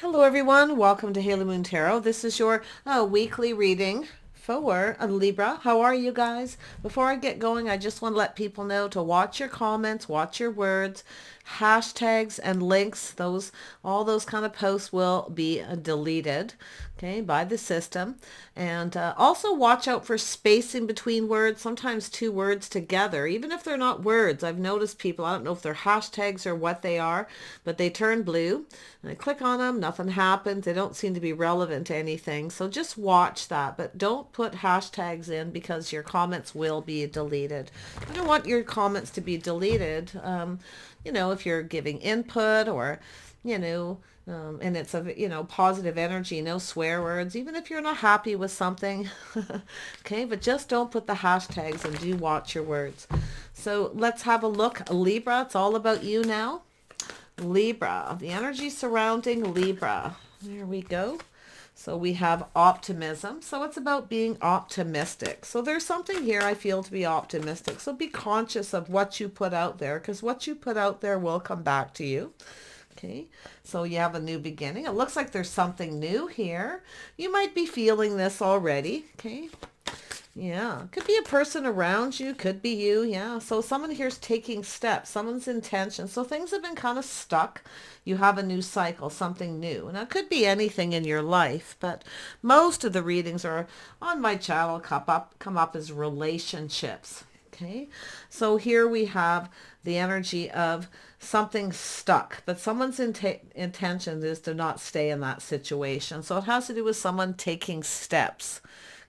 Hello everyone, welcome to Haley Moon Tarot. This is your weekly reading for Libra. How are you guys? Before I get going, I just want to let people know to watch your comments, watch your words, hashtags and links. All those kind of posts will be deleted, okay, by the system. And also watch out for spacing between words, sometimes two words together, even if they're not words. I've noticed people, I don't know if they're hashtags or what they are, but they turn blue. And I click on them, nothing happens. They don't seem to be relevant to anything. So just watch that, but don't put hashtags in because your comments will be deleted. I don't want your comments to be deleted, if you're giving input or, and it's a, positive energy, no swear words, even if you're not happy with something. Okay, but just don't put the hashtags and do watch your words. So let's have a look. Libra, it's all about you now. Libra, the energy surrounding Libra. There we go. So we have optimism. So it's about being optimistic. So there's something here I feel to be optimistic. So be conscious of what you put out there, because what you put out there will come back to you. Okay, so you have a new beginning. It looks like there's something new here. You might be feeling this already. Okay, yeah, could be a person around you, could be you. Yeah, so someone here's taking steps, someone's intention. So things have been kind of stuck. You have a new cycle, something new. Now it could be anything in your life, but most of the readings are on my channel come up as relationships. Okay, so here we have the energy of something stuck, but someone's intention is to not stay in that situation. So it has to do with someone taking steps.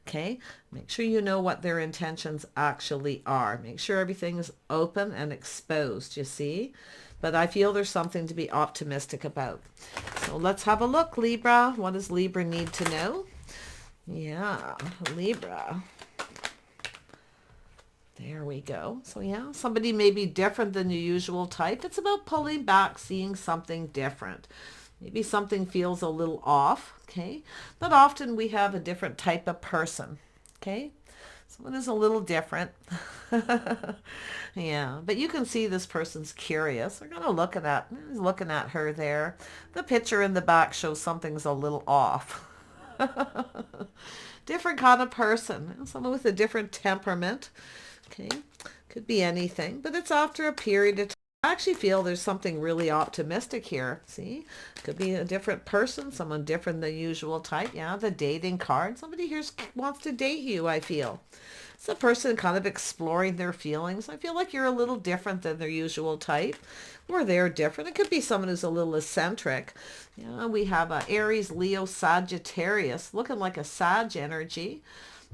Okay, make sure you know what their intentions actually are. Make sure everything is open and exposed, you see. But I feel there's something to be optimistic about. So let's have a look, Libra. What does Libra need to know? Yeah, Libra. There we go. So yeah, somebody may be different than the usual type. It's about pulling back, seeing something different. Maybe something feels a little off, okay? But often we have a different type of person, okay? Someone is a little different. Yeah, but you can see this person's curious. They're going to looking at her there. The picture in the back shows something's a little off. Different kind of person. Someone with a different temperament. Okay, could be anything, but it's after a period of time. I actually feel there's something really optimistic here. See, could be a different person, someone different than the usual type. Yeah, the dating card. Somebody here wants to date you, I feel. It's a person kind of exploring their feelings. I feel like you're a little different than their usual type, or they're different. It could be someone who's a little eccentric. Yeah, we have Aries, Leo, Sagittarius, looking like a Sag energy.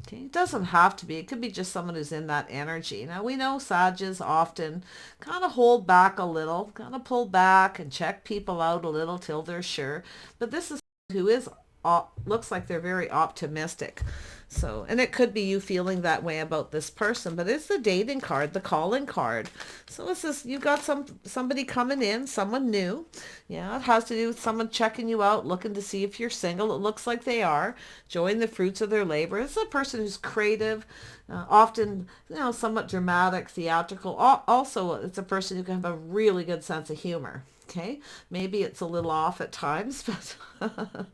Okay, it doesn't have to be. It could be just someone who's in that energy. Now, we know Sages often kind of hold back a little, kind of pull back and check people out a little till they're sure. But this is who is looks like they're very optimistic. So, and it could be you feeling that way about this person, but it's the dating card, the calling card. So it's this, you've got somebody coming in, someone new. Yeah, it has to do with someone checking you out, looking to see if you're single. It looks like they are, enjoying the fruits of their labor. It's a person who's creative, often, somewhat dramatic, theatrical. Also, it's a person who can have a really good sense of humor. Okay, maybe it's a little off at times, but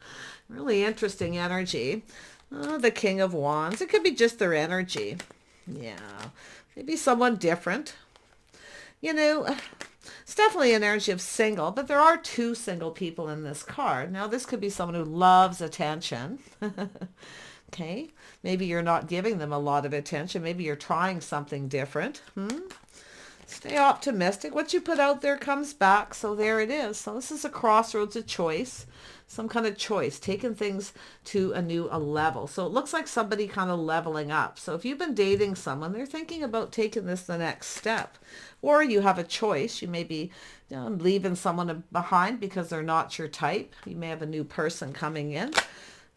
really interesting energy. The King of Wands. It could be just their energy. Yeah, maybe someone different. It's definitely an energy of single, but there are two single people in this card. Now, this could be someone who loves attention. Okay, maybe you're not giving them a lot of attention. Maybe you're trying something different. Stay optimistic. What you put out there comes back. So there it is. So this is a crossroads, a choice, some kind of choice, taking things to a new level. So it looks like somebody kind of leveling up. So if you've been dating someone, they're thinking about taking this the next step. Or you have a choice. You may be leaving someone behind because they're not your type. You may have a new person coming in.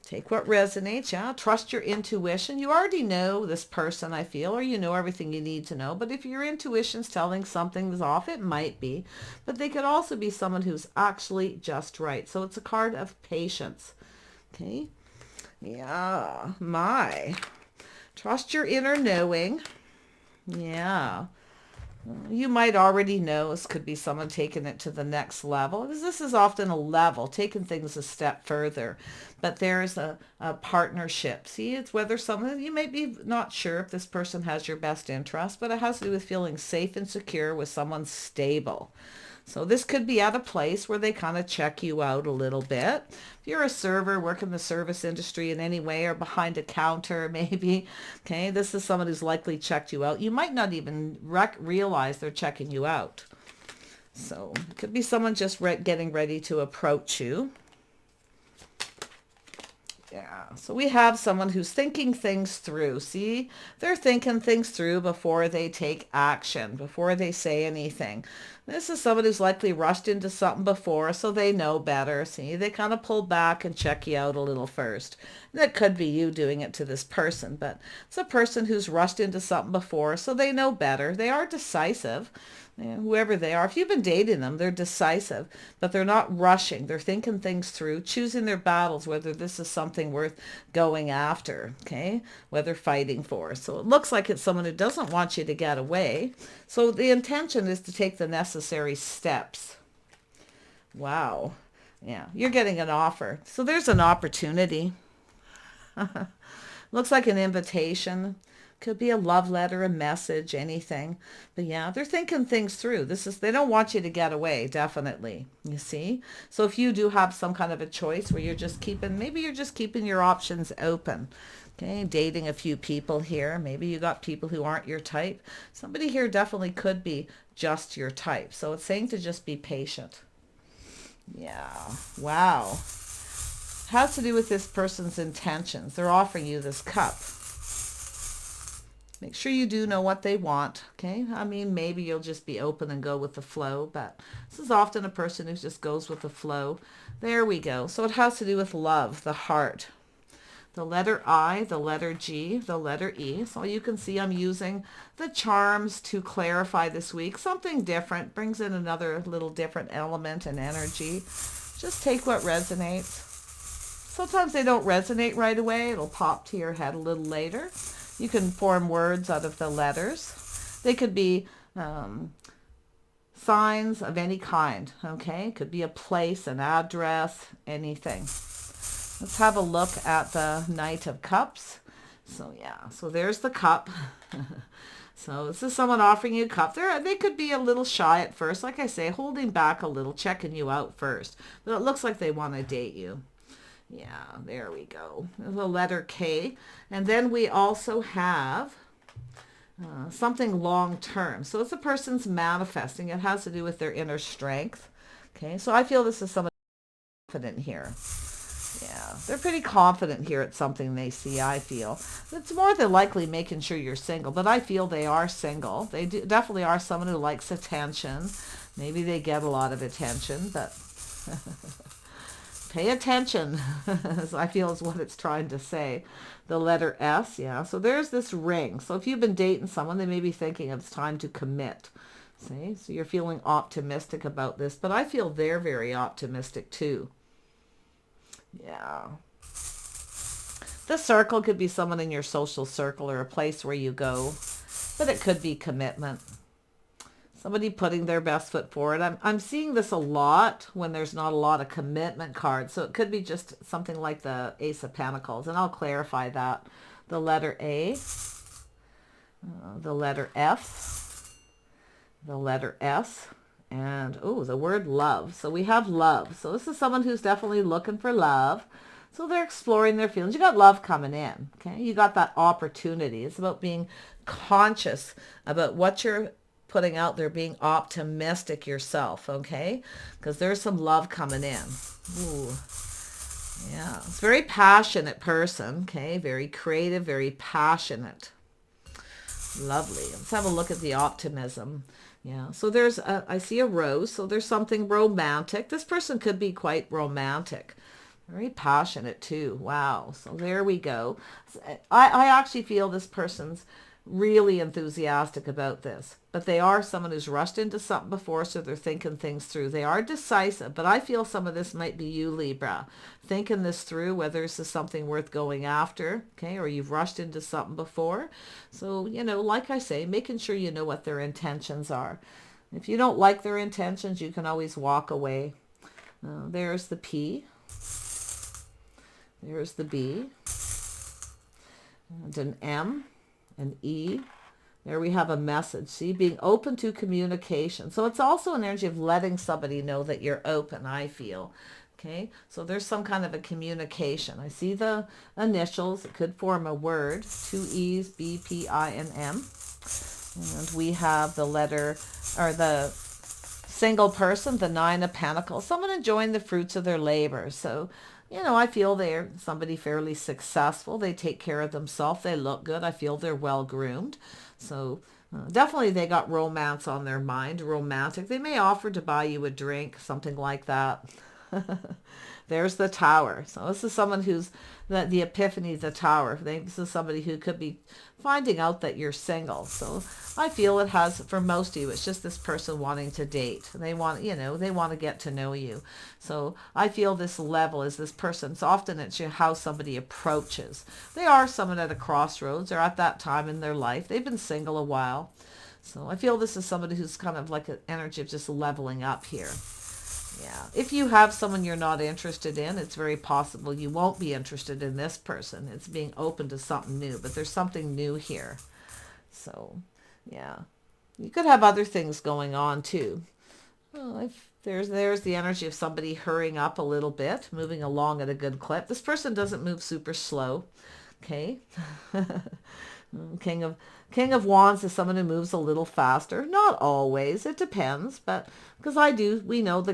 Take what resonates, yeah. Trust your intuition. You already know this person, I feel, or you know everything you need to know. But if your intuition's telling something's off, it might be. But they could also be someone who's actually just right. So it's a card of patience. Okay. Yeah. My. Trust your inner knowing. Yeah. You might already know this could be someone taking it to the next level, because this is often a level, taking things a step further. But there's a partnership. See, it's whether someone, you may be not sure if this person has your best interest, but it has to do with feeling safe and secure with someone stable. So this could be at a place where they kind of check you out a little bit. If you're a server, work in the service industry in any way, or behind a counter maybe, okay, this is someone who's likely checked you out. You might not even realize they're checking you out. So it could be someone just getting ready to approach you. Yeah, so we have someone who's thinking things through. See, they're thinking things through before they take action, before they say anything. This is someone who's likely rushed into something before, so they know better. See, they kind of pull back and check you out a little first. And that could be you doing it to this person, but it's a person who's rushed into something before, so they know better. They are decisive. Whoever they are, if you've been dating them, they're decisive, but they're not rushing. They're thinking things through, choosing their battles, whether this is something worth going after, okay, whether fighting for. So it looks like it's someone who doesn't want you to get away. So the intention is to take the necessary steps. Wow. Yeah, you're getting an offer. So there's an opportunity. Looks like an invitation. Could be a love letter, a message, anything. But yeah, they're thinking things through. They don't want you to get away, definitely. You see? So if you do have some kind of a choice where maybe you're just keeping your options open. Okay, dating a few people here. Maybe you got people who aren't your type. Somebody here definitely could be just your type. So it's saying to just be patient. Yeah. Wow. Has to do with this person's intentions. They're offering you this cup. Make sure you do know what they want, okay? I mean, maybe you'll just be open and go with the flow, but this is often a person who just goes with the flow. There we go. So it has to do with love, the heart. The letter I, the letter G, the letter E. So you can see I'm using the charms to clarify this week. Something different, brings in another little different element and energy. Just take what resonates. Sometimes they don't resonate right away. It'll pop to your head a little later. You can form words out of the letters. They could be signs of any kind, okay? Could be a place, an address, anything. Let's have a look at the Knight of Cups. So yeah, so there's the cup. So this is someone offering you a cup. They could be a little shy at first, like I say, holding back a little, checking you out first. But it looks like they want to date you. Yeah, there we go. The letter K. And then we also have something long-term. So it's a person's manifesting. It has to do with their inner strength. Okay, so I feel this is someone confident here. Yeah, they're pretty confident here at something they see, I feel. It's more than likely making sure you're single, but I feel they are single. They definitely are someone who likes attention. Maybe they get a lot of attention, but... Pay attention, I feel is what it's trying to say. The letter S, yeah. So there's this ring. So if you've been dating someone, they may be thinking it's time to commit. See? So you're feeling optimistic about this. But I feel they're very optimistic too. Yeah. The circle could be someone in your social circle or a place where you go. But it could be commitment. Somebody putting their best foot forward. I'm seeing this a lot when there's not a lot of commitment cards. So it could be just something like the Ace of Pentacles. And I'll clarify that. The letter A. The letter F. The letter S. And, oh, the word love. So we have love. So this is someone who's definitely looking for love. So they're exploring their feelings. You got love coming in. Okay. You got that opportunity. It's about being conscious about what you're putting out there, being optimistic yourself, okay? Because there's some love coming in. Ooh. Yeah, it's a very passionate person, okay? Very creative, very passionate. Lovely. Let's have a look at the optimism. Yeah, so I see a rose, so there's something romantic. This person could be quite romantic. Very passionate too. Wow. So there we go. I actually feel this person's really enthusiastic about this. But they are someone who's rushed into something before, so they're thinking things through. They are decisive, but I feel some of this might be you, Libra, thinking this through, whether this is something worth going after, okay, or you've rushed into something before. So, you know, like I say, making sure you know what their intentions are. If you don't like their intentions, you can always walk away. There's the P. There's the B. And an M. An E. There we have a message. See, being open to communication. So it's also an energy of letting somebody know that you're open, I feel. Okay, so there's some kind of a communication. I see the initials. It could form a word. 2 E's, B, P, I, and M. And we have the letter, or the single person, the 9 of Pentacles. Someone enjoying the fruits of their labor. So, you know, I feel they're somebody fairly successful. They take care of themselves. They look good. I feel they're well groomed. So definitely they got romance on their mind, romantic. They may offer to buy you a drink, something like that. There's the Tower. So this is someone who's the epiphany, the Tower. This is somebody who could be finding out that you're single. So I feel it has, for most of you, it's just this person wanting to date. They want, you know, they want to get to know you. So I feel this level is this person. So often it's how somebody approaches. They are someone at a crossroads or at that time in their life. They've been single a while. So I feel this is somebody who's kind of like an energy of just leveling up here. Yeah. If you have someone you're not interested in, it's very possible you won't be interested in this person. It's being open to something new, but there's something new here. So, yeah. You could have other things going on too. Well, if there's the energy of somebody hurrying up a little bit, moving along at a good clip. This person doesn't move super slow. Okay. King of Wands is someone who moves a little faster. Not always. It depends. But because we know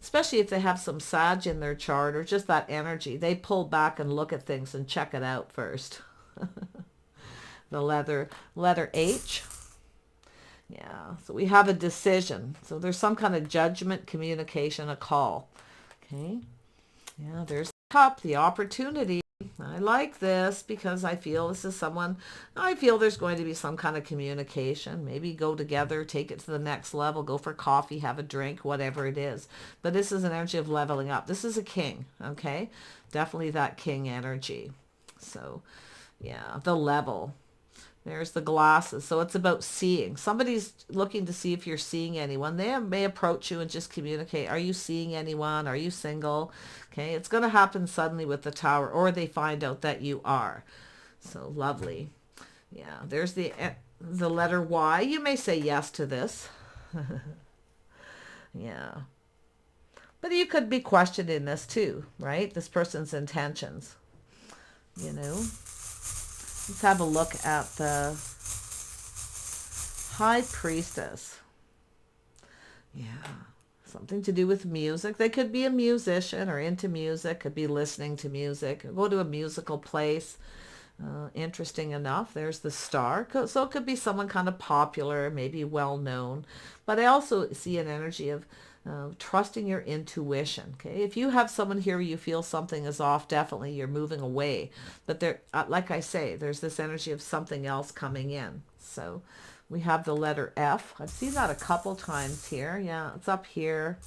especially if they have some Sag in their chart or just that energy, they pull back and look at things and check it out first. The letter H. Yeah. So we have a decision. So there's some kind of judgment, communication, a call. Okay. Yeah. There's the Cup, the opportunity. I like this because I feel this is someone, I feel there's going to be some kind of communication. Maybe go together, take it to the next level, go for coffee, have a drink, whatever it is. But this is an energy of leveling up. This is a king, okay? Definitely that king energy. So, yeah, the level. There's the glasses. So it's about seeing. Somebody's looking to see if you're seeing anyone. They may approach you and just communicate. Are you seeing anyone? Are you single? Okay, it's going to happen suddenly with the Tower, or they find out that you are. So lovely. Yeah, there's the letter Y. You may say yes to this. Yeah. But you could be questioning this too, right? This person's intentions, you know. Let's have a look at the High Priestess. Yeah, something to do with music. They could be a musician or into music, could be listening to music, go to a musical place. Interesting enough. There's the Star. So it could be someone kind of popular, maybe well-known. But I also see an energy of trusting your intuition. Okay, if you have someone here you feel something is off, definitely you're moving away. But there, like I say, there's this energy of something else coming in. So we have the letter F. I've seen that a couple times here. Yeah, it's up here.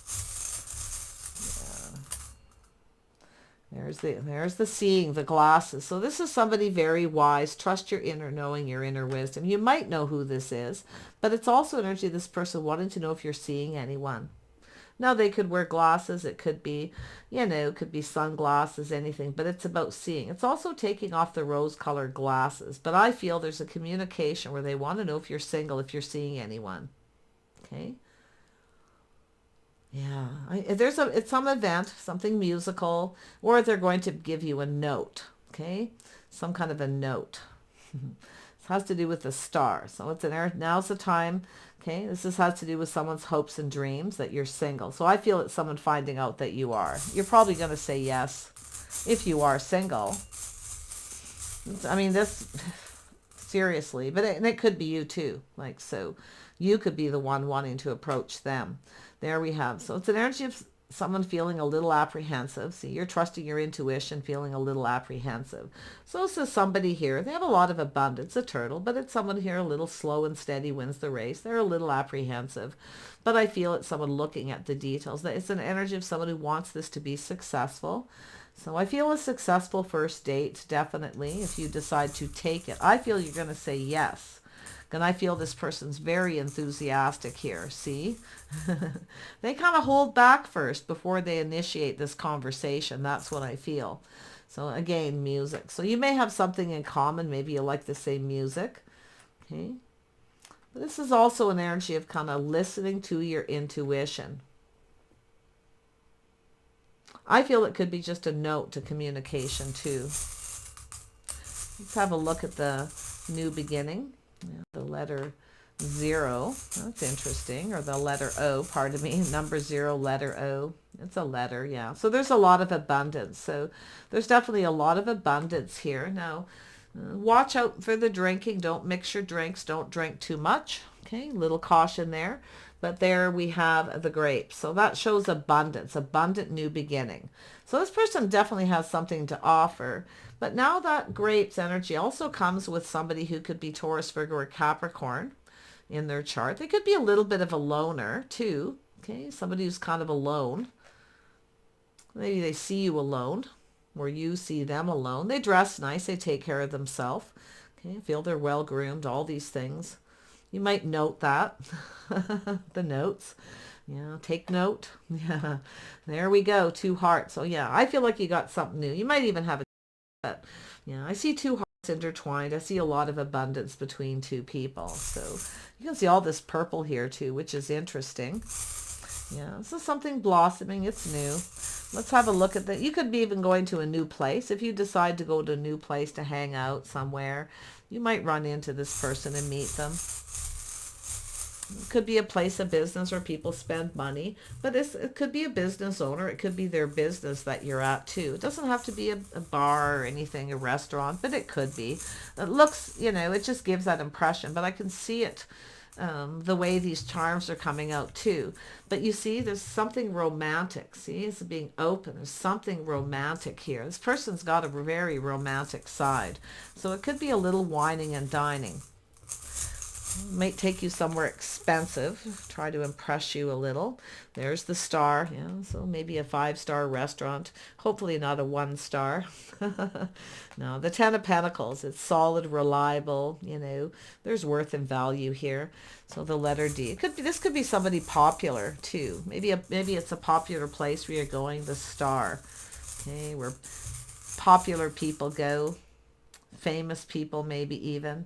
Yeah. There's the seeing, the glasses. So this is somebody very wise. Trust your inner knowing, your inner wisdom. You might know who this is, but it's also energy of this person wanting to know if you're seeing anyone. Now, they could wear glasses. It could be, you know, it could be sunglasses, anything, but it's about seeing. It's also taking off the rose-colored glasses. But I feel there's a communication where they want to know if you're single, if you're seeing anyone. Okay. Yeah. It's some event, something musical, or they're going to give you a note. Okay. Some kind of a note. This has to do with the Star. So now's the time. Okay, this has to do with someone's hopes and dreams that you're single. So I feel it's someone finding out that you are. You're probably going to say yes if you are single. I mean, this, seriously, but it could be you too. Like, so you could be the one wanting to approach them. There we have. So it's an energy of someone feeling a little apprehensive. See, you're trusting your intuition, feeling a little apprehensive. So this is somebody here. They have a lot of abundance, a turtle, but it's someone here a little slow and steady wins the race. They're a little apprehensive, but I feel it's someone looking at the details. It's an energy of someone who wants this to be successful. So I feel a successful first date, definitely, if you decide to take it. I feel you're going to say yes. And I feel this person's very enthusiastic here, see? They kind of hold back first before they initiate this conversation. That's what I feel. So again, music. So you may have something in common. Maybe you like the same music. Okay. But this is also an energy of kind of listening to your intuition. I feel it could be just a note to communication too. Let's have a look at the new beginning. Yeah, the letter 0, that's interesting, or the letter O, pardon me, number 0, letter O. It's a letter, yeah. So there's a lot of abundance. So there's definitely a lot of abundance here. Now, watch out for the drinking. Don't mix your drinks. Don't drink too much. Okay, little caution there. But there we have the grapes. So that shows abundance, abundant new beginning. So this person definitely has something to offer. But now that grapes energy also comes with somebody who could be Taurus, Virgo, or Capricorn in their chart. They could be a little bit of a loner too. Okay, somebody who's kind of alone. Maybe they see you alone or you see them alone. They dress nice. They take care of themselves. Okay, feel they're well groomed, all these things. You might note that. The notes. Yeah, take note. Yeah, there we go. 2 hearts. So yeah, I feel like you got something new. You might even have a, but yeah, I see 2 hearts intertwined. I see a lot of abundance between 2 people. So you can see all this purple here too, which is interesting. Yeah, this is something blossoming. It's new. Let's have a look at that. You could be even going to a new place. If you decide to go to a new place to hang out somewhere, you might run into this person and meet them. It could be a place of business where people spend money, but it could be a business owner. It could be their business that you're at too. It doesn't have to be a bar or anything, a restaurant, but it could be. It looks, it just gives that impression, but I can see it, the way these charms are coming out too. But you see, there's something romantic. See, it's being open. There's something romantic here. This person's got a very romantic side. So it could be a little whining and dining. Might take you somewhere expensive, try to impress you a little. There's the star, yeah, so maybe a 5-star restaurant, hopefully not a 1-star. No, the 10 of Pentacles, it's solid, reliable, there's worth and value here. So the letter D, this could be somebody popular too. Maybe it's a popular place where you're going, the star. Okay, where popular people go, famous people maybe even.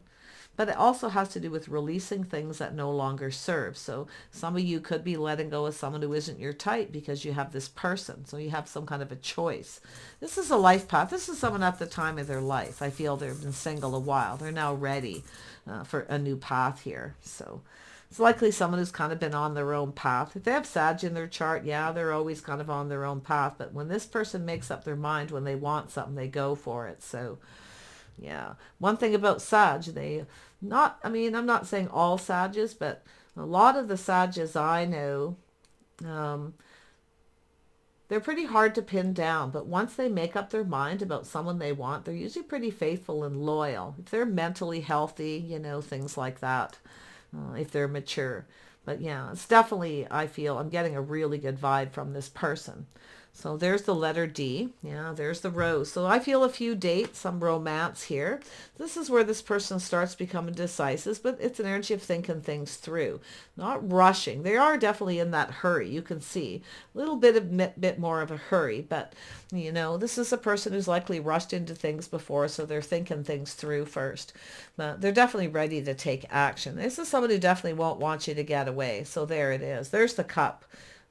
But it also has to do with releasing things that no longer serve. So some of you could be letting go of someone who isn't your type because you have this person. So you have some kind of a choice. This is a life path. This is someone at the time of their life. I feel they've been single a while. They're now ready for a new path here. So it's likely someone who's kind of been on their own path. If they have Sag in their chart, yeah, they're always kind of on their own path. But when this person makes up their mind, when they want something, they go for it. So yeah. One thing about Sag, I'm not saying all Sages, but a lot of the Sages I know, they're pretty hard to pin down. But once they make up their mind about someone they want, they're usually pretty faithful and loyal. If they're mentally healthy, things like that, if they're mature. But yeah, it's definitely, I feel, I'm getting a really good vibe from this person. So there's the letter D. Yeah, there's the rose. So I feel a few dates, some romance here. This is where this person starts becoming decisive, but it's an energy of thinking things through, not rushing. They are definitely in that hurry. You can see a little bit more of a hurry, but this is a person who's likely rushed into things before, so they're thinking things through first. But they're definitely ready to take action. This is someone who definitely won't want you to get away. So there it is. There's the cup.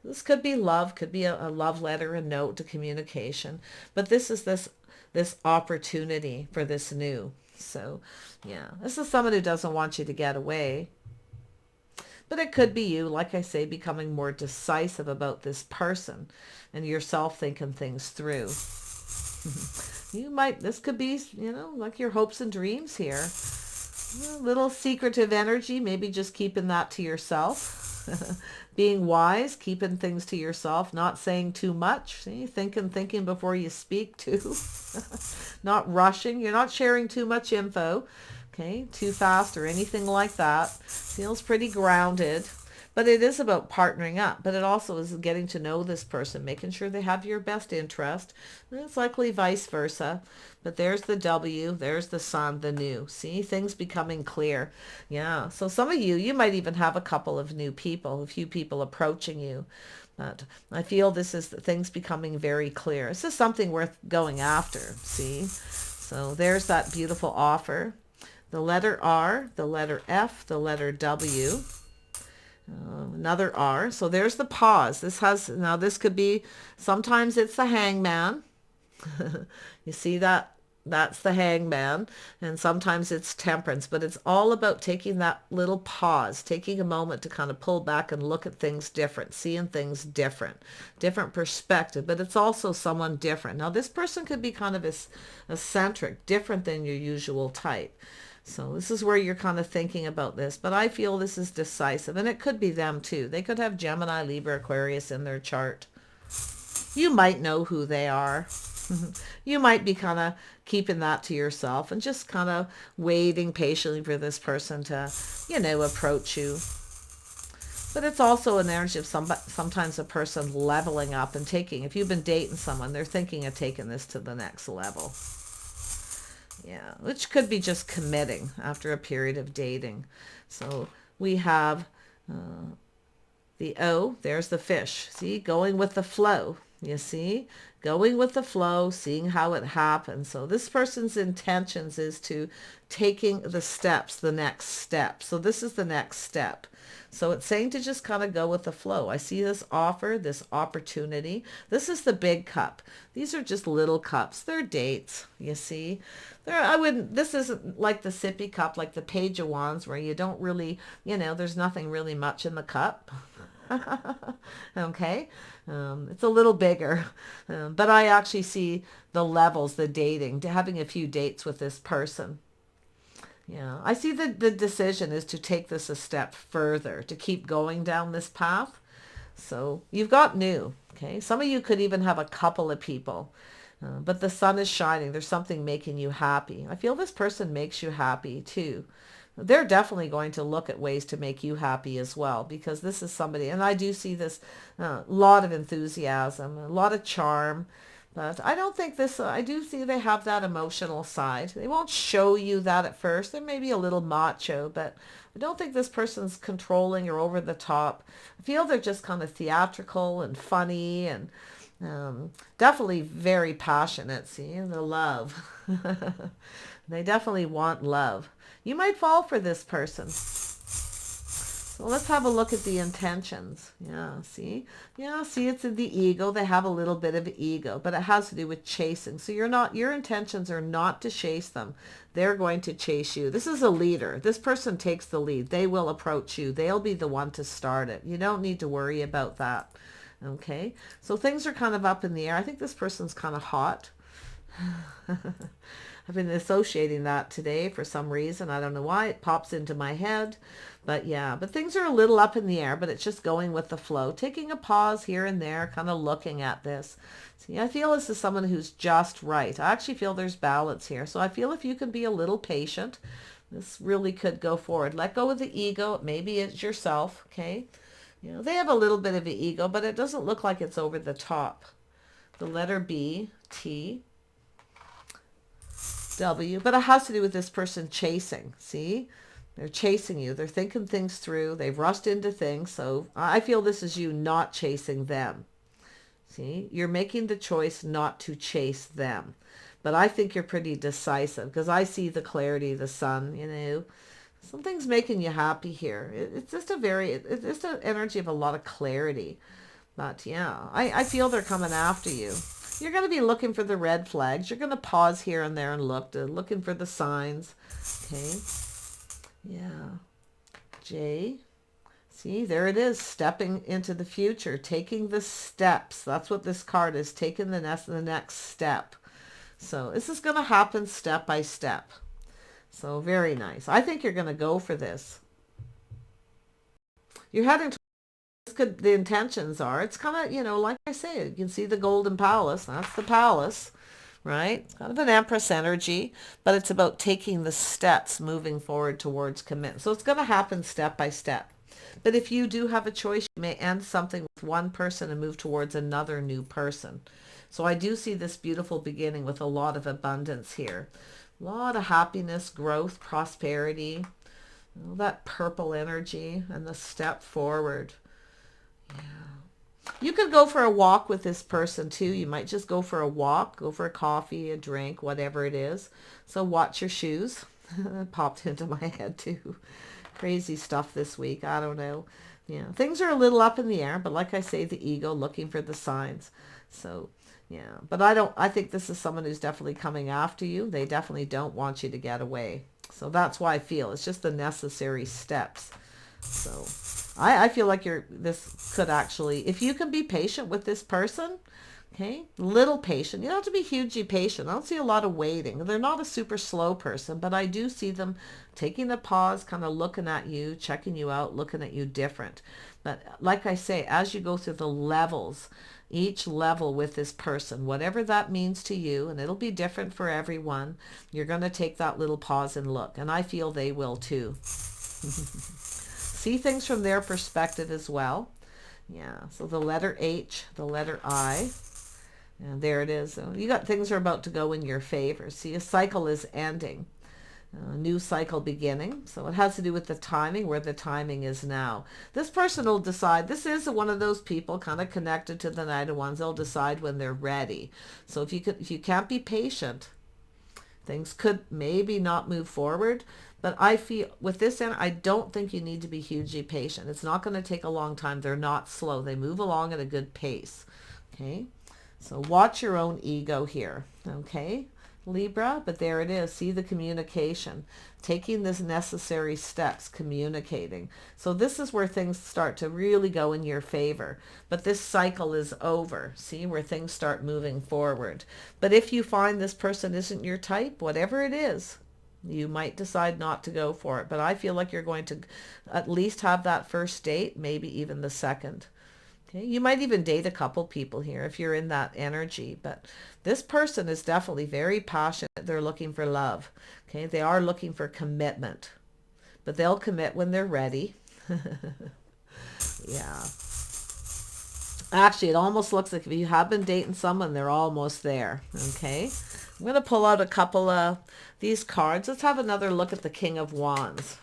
This could be love, could be a love letter, a note to communication. But this is this opportunity for this new. So, yeah, this is someone who doesn't want you to get away. But it could be you, like I say, becoming more decisive about this person and yourself thinking things through. This could be, like your hopes and dreams here. A little secretive energy, maybe just keeping that to yourself. Being wise, keeping things to yourself, not saying too much. See, thinking before you speak too. Not rushing. You're not sharing too much info. Okay, too fast or anything like that. Feels pretty grounded. But it is about partnering up. But it also is getting to know this person, making sure they have your best interest. And it's likely vice versa. But there's the W, there's the sun, the new. See, things becoming clear. Yeah. So some of you, you might even have a couple of new people, a few people approaching you. But I feel this is things becoming very clear. This is something worth going after. See? So there's that beautiful offer. The letter R, the letter F, the letter W. Another R. So there's the pause. Now this could be, sometimes it's the hangman. You see that? That's the hangman. And sometimes it's temperance. But it's all about taking that little pause, taking a moment to kind of pull back and look at things different, seeing things different perspective. But it's also someone different. Now this person could be kind of eccentric, different than your usual type. So this is where you're kind of thinking about this. But I feel this is decisive. And it could be them too. They could have Gemini, Libra, Aquarius in their chart. You might know who they are. You might be kind of keeping that to yourself and just kind of waiting patiently for this person to, approach you. But it's also an energy of sometimes a person leveling up and taking, if you've been dating someone, they're thinking of taking this to the next level. Yeah, which could be just committing after a period of dating. So we have the O, there's the fish. See, going with the flow. You see, going with the flow, seeing how it happens. So this person's intentions is to taking the steps, the next step. So this is the next step. So it's saying to just kind of go with the flow. I see this offer, this opportunity. This is the big cup. These are just little cups. They're dates, you see. This isn't like the sippy cup, like the Page of Wands, where you don't really, there's nothing really much in the cup. Okay. It's a little bigger. But I actually see the levels, the dating, to having a few dates with this person. Yeah, I see the decision is to take this a step further, to keep going down this path. So you've got new, okay? Some of you could even have a couple of people, but the sun is shining. There's something making you happy. I feel this person makes you happy too. They're definitely going to look at ways to make you happy as well, because this is somebody, and I do see this lot of enthusiasm, a lot of charm. But I don't think this, I do see they have that emotional side. They won't show you that at first. They may be a little macho, but I don't think this person's controlling or over the top. I feel they're just kind of theatrical and funny and definitely very passionate. See, the love. They definitely want love. You might fall for this person. So let's have a look at the intentions. Yeah, see? Yeah, see, it's in the ego. They have a little bit of ego, but it has to do with chasing. So your intentions are not to chase them. They're going to chase you. This is a leader. This person takes the lead. They will approach you. They'll be the one to start it. You don't need to worry about that. Okay? So things are kind of up in the air. I think this person's kind of hot. I've been associating that today for some reason. I don't know why. It pops into my head. But yeah, but things are a little up in the air, but it's just going with the flow. Taking a pause here and there, kind of looking at this. See, I feel this is someone who's just right. I actually feel there's balance here. So I feel if you can be a little patient, this really could go forward. Let go of the ego. Maybe it's yourself, okay? They have a little bit of an ego, but it doesn't look like it's over the top. The letter B, T, W, but it has to do with this person chasing. See, they're chasing you. They're thinking things through. They've rushed into things. So I feel this is you not chasing them. See, you're making the choice not to chase them. But I think you're pretty decisive because I see the clarity, the sun, Something's making you happy here. It's just it's just an energy of a lot of clarity. But yeah, I feel they're coming after you. You're going to be looking for the red flags. You're going to pause here and there and looking for the signs. Okay. Yeah. J. See, there it is. Stepping into the future. Taking the steps. That's what this card is. Taking the next step. So this is going to happen step by step. So very nice. I think you're going to go for this. You're heading could, the intentions are, it's kind of, like I say, you can see the golden palace. That's the palace, right? It's kind of an empress energy, but it's about taking the steps moving forward towards commit. So it's going to happen step by step. But if you do have a choice, you may end something with one person and move towards another new person. So I do see this beautiful beginning with a lot of abundance here. A lot of happiness, growth, prosperity, that purple energy, and the step forward. Yeah. You could go for a walk with this person too. You might just go for a walk, go for a coffee, a drink, whatever it is. So watch your shoes. That popped into my head too. Crazy stuff this week. I don't know. Yeah, things are a little up in the air, but like I say, the ego looking for the signs. So yeah, but I think this is someone who's definitely coming after you. They definitely don't want you to get away. So that's why I feel it's just the necessary steps. So I feel like this could actually, if you can be patient with this person, okay, little patient. You don't have to be hugely patient. I don't see a lot of waiting. They're not a super slow person, but I do see them taking a pause, kind of looking at you, checking you out, looking at you different. But like I say, as you go through the levels, each level with this person, whatever that means to you, and it'll be different for everyone, you're going to take that little pause and look. And I feel they will too. See things from their perspective as well. Yeah, so the letter H, the letter I, and there it is. You got things are about to go in your favor. See, a cycle is ending. A new cycle beginning. So it has to do with the timing, where the timing is now. This person will decide. This is one of those people kind of connected to the Knight of Wands. They'll decide when they're ready. So if you can't be patient, things could maybe not move forward. But I feel with this end, I don't think you need to be hugely patient. It's not going to take a long time. They're not slow. They move along at a good pace. Okay. So watch your own ego here. Okay. Libra, but there it is. See the communication, taking this necessary steps, communicating. So this is where things start to really go in your favor. But this cycle is over. See, where things start moving forward. But if you find this person isn't your type, whatever it is, you might decide not to go for it. But I feel like you're going to at least have that first date, maybe even the second. Okay, you might even date a couple people here if you're in that energy, but this person is definitely very passionate. They're looking for love. Okay, they are looking for commitment, but they'll commit when they're ready. Yeah. Actually, it almost looks like if you have been dating someone, they're almost there. Okay, I'm going to pull out a couple of these cards. Let's have another look at the King of Wands.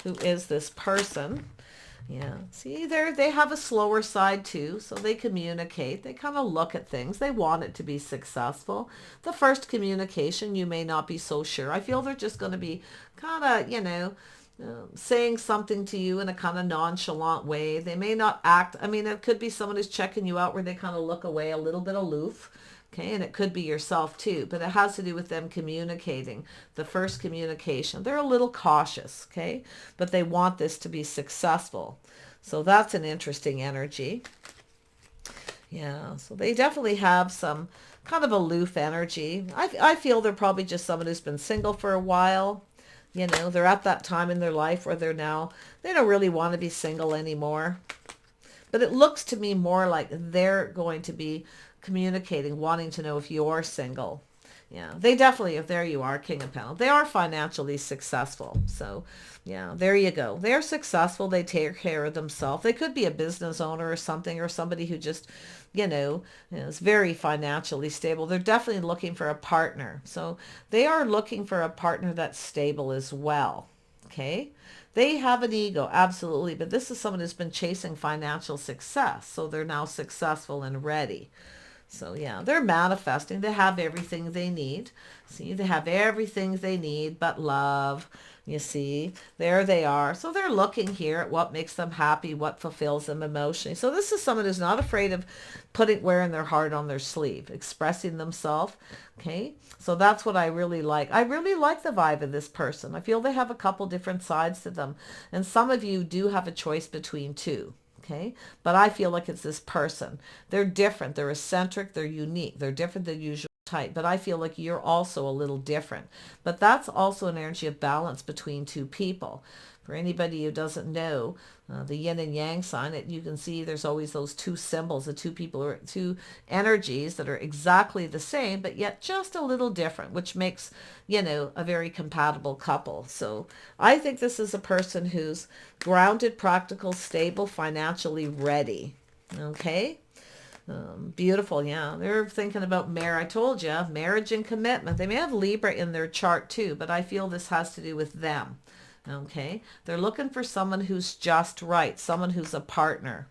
Who is this person? Yeah, see, they have a slower side too, so they communicate. They kind of look at things. They want it to be successful. The first communication, you may not be so sure. I feel they're just going to be kind of, saying something to you in a kind of nonchalant way. They may not act. I mean, it could be someone who's checking you out where they kind of look away, a little bit aloof. Okay, and it could be yourself too, but it has to do with them communicating. The first communication, they're a little cautious, okay, but they want this to be successful. So that's an interesting energy. Yeah, so they definitely have some kind of aloof energy. I feel they're probably just someone who's been single for a while. They're at that time in their life where they don't really want to be single anymore. But it looks to me more like they're going to be communicating, wanting to know if you're single. Yeah, they definitely, if there you are, King of Pentacles, they are financially successful. So yeah, there you go. They're successful. They take care of themselves. They could be a business owner or something, or somebody who just, is very financially stable. They're definitely looking for a partner. So they are looking for a partner that's stable as well. Okay. They have an ego, absolutely. But this is someone who's been chasing financial success. So they're now successful and ready. So yeah, they're manifesting. They have everything they need. See, they have everything they need but love. You see, there they are. So they're looking here at what makes them happy, what fulfills them emotionally. So this is someone who's not afraid of wearing their heart on their sleeve, expressing themselves. Okay, so that's what I really like. I really like the vibe of this person. I feel they have a couple different sides to them. And some of you do have a choice between two. Okay, but I feel like it's this person. They're different. They're eccentric. They're unique. They're different than usual type, but I feel like you're also a little different. But that's also an energy of balance between two people. For anybody who doesn't know the yin and yang sign, you can see there's always those two symbols, the two people, or two energies that are exactly the same, but yet just a little different, which makes, a very compatible couple. So I think this is a person who's grounded, practical, stable, financially ready. Okay. Beautiful. Yeah. They're thinking about marriage. I told you, marriage and commitment. They may have Libra in their chart too, but I feel this has to do with them. Okay. They're looking for someone who's just right. Someone who's a partner.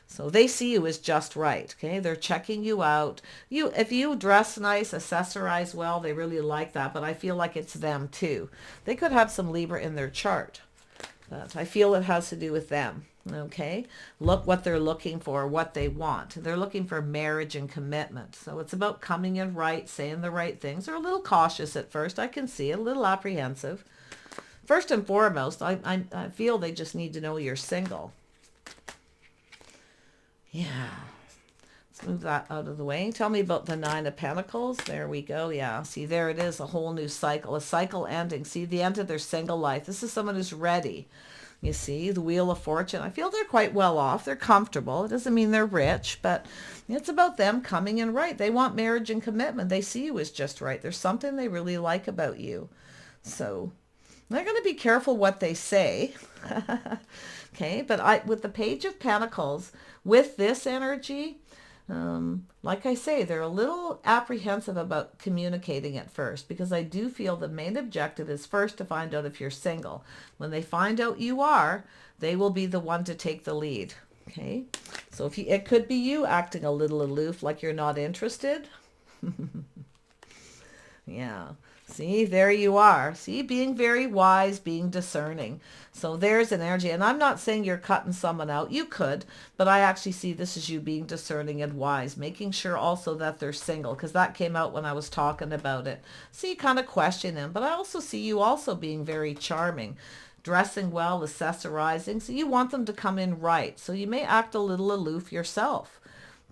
So they see you as just right. Okay. They're checking you out. If you dress nice, accessorize well, they really like that. But I feel like it's them too. They could have some Libra in their chart, but I feel it has to do with them. Okay. Look what they're looking for, what they want. They're looking for marriage and commitment. So it's about coming in right, saying the right things. They're a little cautious at first. I can see it, a little apprehensive. First and foremost, I feel they just need to know you're single. Yeah. Let's move that out of the way. Tell me about the Nine of Pentacles. There we go. Yeah. See, there it is. A whole new cycle. A cycle ending. See, the end of their single life. This is someone who's ready. You see, the Wheel of Fortune. I feel they're quite well off. They're comfortable. It doesn't mean they're rich, but it's about them coming in right. They want marriage and commitment. They see you as just right. There's something they really like about you. So they're going to be careful what they say. Okay, but with the Page of Pentacles, with this energy, like I say, they're a little apprehensive about communicating at first, because I do feel the main objective is first to find out if you're single. When they find out you are, they will be the one to take the lead. Okay, so it could be you acting a little aloof, like you're not interested. Yeah. See, there you are. See, being very wise, being discerning. So there's an energy. And I'm not saying you're cutting someone out. You could, but I actually see this as you being discerning and wise, making sure also that they're single, because that came out when I was talking about it. So you kind of question them, but I also see you also being very charming, dressing well, accessorizing. So you want them to come in right. So you may act a little aloof yourself.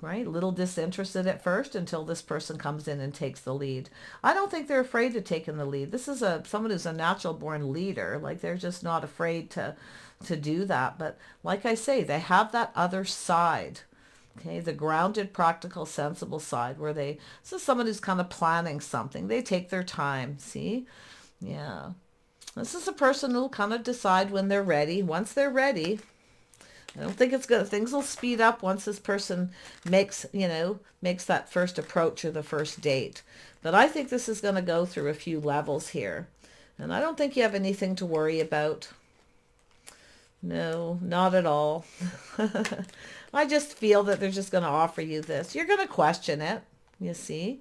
Right? A little disinterested at first until this person comes in and takes the lead. I don't think they're afraid of taking the lead. This is someone who's a natural born leader. Like, they're just not afraid to do that. But like I say, they have that other side. Okay, the grounded, practical, sensible side where this is someone who's kind of planning something. They take their time. See? Yeah. This is a person who'll kind of decide when they're ready. Once they're ready, I don't think it's good. Things will speed up once this person makes that first approach or the first date. But I think this is going to go through a few levels here. And I don't think you have anything to worry about. No, not at all. I just feel that they're just going to offer you this. You're going to question it, you see.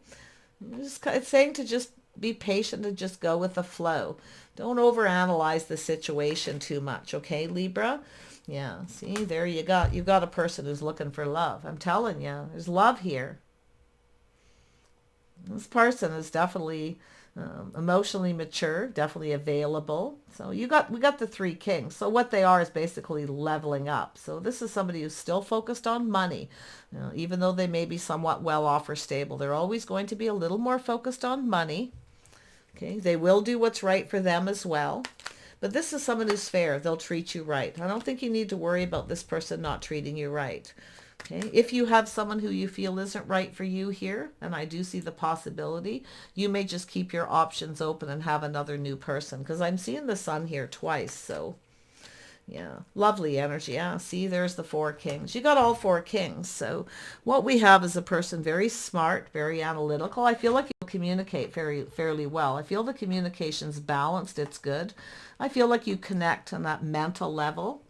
It's saying to just be patient and just go with the flow. Don't overanalyze the situation too much, okay, Libra? Yeah, see, there you've got a person who's looking for love. I'm telling you, there's love here. This person is definitely emotionally mature, definitely available. So we got the three kings. So what they are is basically leveling up. So this is somebody who's still focused on money. Even though they may be somewhat well off or stable, they're always going to be a little more focused on money. Okay, they will do what's right for them as well. But this is someone who's fair. They'll treat you right. I don't think you need to worry about this person not treating you right. Okay. If you have someone who you feel isn't right for you here, and I do see the possibility, you may just keep your options open and have another new person, because I'm seeing the sun here twice. So yeah, lovely energy. Yeah, see, there's the four kings. You got all four kings. So what we have is a person very smart, very analytical. I feel like you'll communicate fairly well. I feel the communication's balanced. It's good. I feel like you connect on that mental level.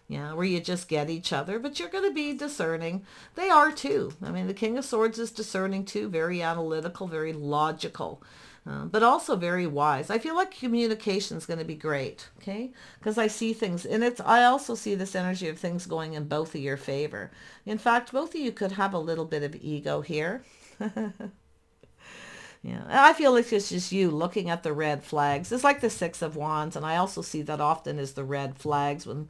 Yeah, where you just get each other, but you're going to be discerning. They are too. I mean, the King of Swords is discerning too, very analytical, very logical, but also very wise. I feel like communication is going to be great, okay? Because I see things, and I also see this energy of things going in both of your favor. In fact, both of you could have a little bit of ego here. Yeah, I feel like it's just you looking at the red flags. It's like the Six of Wands, and I also see that often as the red flags when,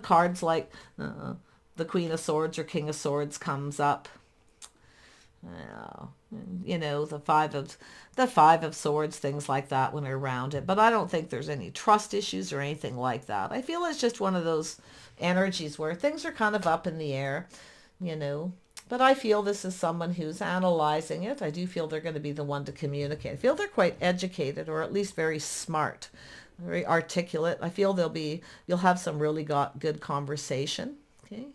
cards like the Queen of Swords or King of Swords comes up. Yeah. You know, the five of swords, things like that when they're around it. But I don't think there's any trust issues or anything like that. I feel it's just one of those energies where things are kind of up in the air, you know. But I feel this is someone who's analyzing it. I do feel they're going to be the one to communicate. I feel they're quite educated, or at least very smart, very articulate. I feel you'll have some really good conversation. Okay.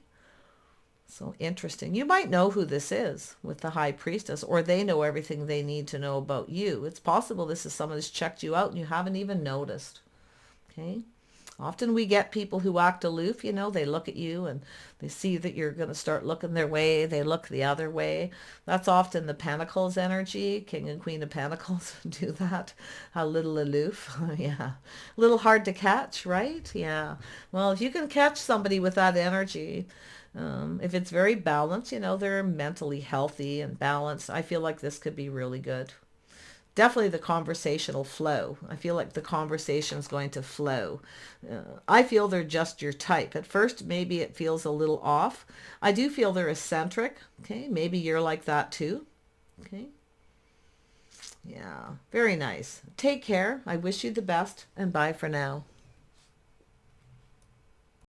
So interesting. You might know who this is with the High Priestess, or they know everything they need to know about you. It's possible this is someone who's checked you out and you haven't even noticed. Okay. Often we get people who act aloof, you know, they look at you and they see that you're going to start looking their way. They look the other way. That's often the Pentacles energy. King and Queen of Pentacles do that. A little aloof. Yeah. A little hard to catch, right? Yeah. Well, if you can catch somebody with that energy, if it's very balanced, you know, they're mentally healthy and balanced, I feel like this could be really good. Definitely the conversational flow. I feel like the conversation is going to flow. I feel they're just your type. At first, maybe it feels a little off. I do feel they're eccentric. Okay, maybe you're like that too. Okay. Yeah, very nice. Take care. I wish you the best, and bye for now.